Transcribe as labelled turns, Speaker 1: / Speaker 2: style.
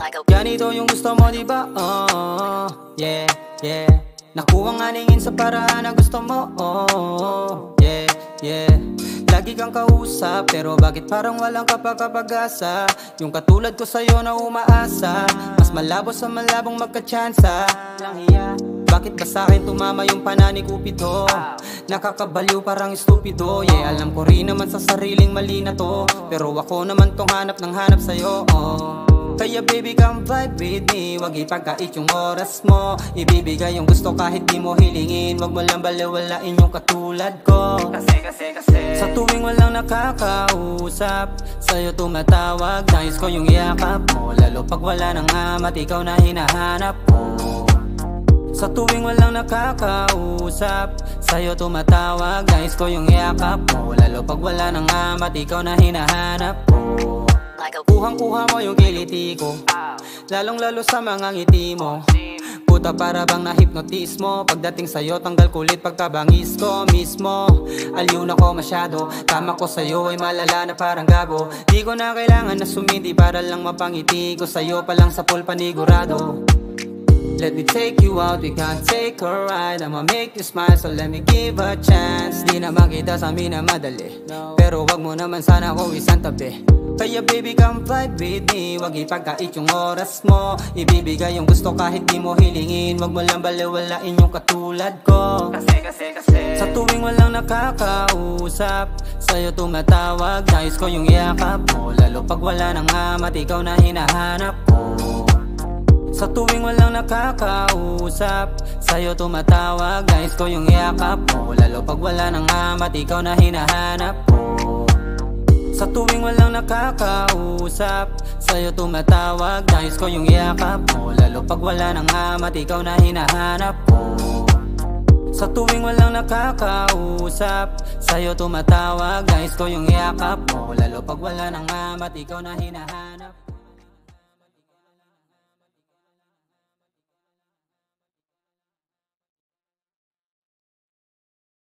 Speaker 1: Ganito yung gusto mo, diba? Oh, yeah, yeah. Nakuha nga ningin sa paraan na gusto mo. Oh, yeah, yeah. Lagi kang kausap, pero bakit parang walang kapag-asa? Yung katulad ko sa'yo na umaasa, mas malabo sa malabong magkatsansa. Bakit ba sa'kin tumama yung panani Cupido? Nakakabaliw parang estupido. Yeah, alam ko rin naman sa sariling mali na to, pero ako naman tong hanap ng hanap sa'yo. Oh, kaya baby come vibe with me, wag ipagkait yung oras mo. Ibibigay yung gusto kahit di mo hilingin, wag mo lang balewalain yung katulad ko. Kasi sa tuwing walang nakakausap, sa'yo tumatawag, nais ko yung yakap mo. Lalo pag wala nang amat, ikaw na hinahanap ko. Sa tuwing walang nakakausap, sa'yo tumatawag, nais ko yung yakap mo. Lalo pag wala nang amat, ikaw na hinahanap ko. Kuhang-kuha mo yung kiliti ko, lalong-lalo sa mga ngiti mo. Puta para bang na-hypnotize mo, pagdating sa'yo tanggal kulit pagkabangis ko mismo. Aliw na ko masyado, tama ko sa'yo ay malala na parang gago. Di ko na kailangan na sumindi para lang mapangiti ko sa'yo pa lang sa full panigurado. Let me take you out, we can take a ride. I'ma make you smile, so let me give a chance. Di naman kita sa amin na madali, pero wag mo naman sana ko isang tabi. Kaya baby come vibe with me, wag ipagkait yung oras mo. Ibibigay yung gusto kahit di mo hilingin, wag mo lang balewalain yung katulad ko. Kasi sa tuwing walang nakakausap, sa'yo tumatawag, nais ko yung yakap mo. Lalo pag wala nang amat, ikaw na hinahanap ko. Sa tuwing walang nakakausap, sa'yo tumatawag, nais ko yung yakap mo. Lalo pag wala nang amat, ikaw na hinahanap ko. Sa tuwing walang nakakausap, sa'yo tumatawag, nais ko yung yakap mo. Lalo pag wala nang amat, ikaw na hinahanap ko. Sa tuwing walang nakakausap, sa'yo tumatawag, nais ko yung yakap mo. Lalo pag wala nang amat, ikaw na hinahanap ko.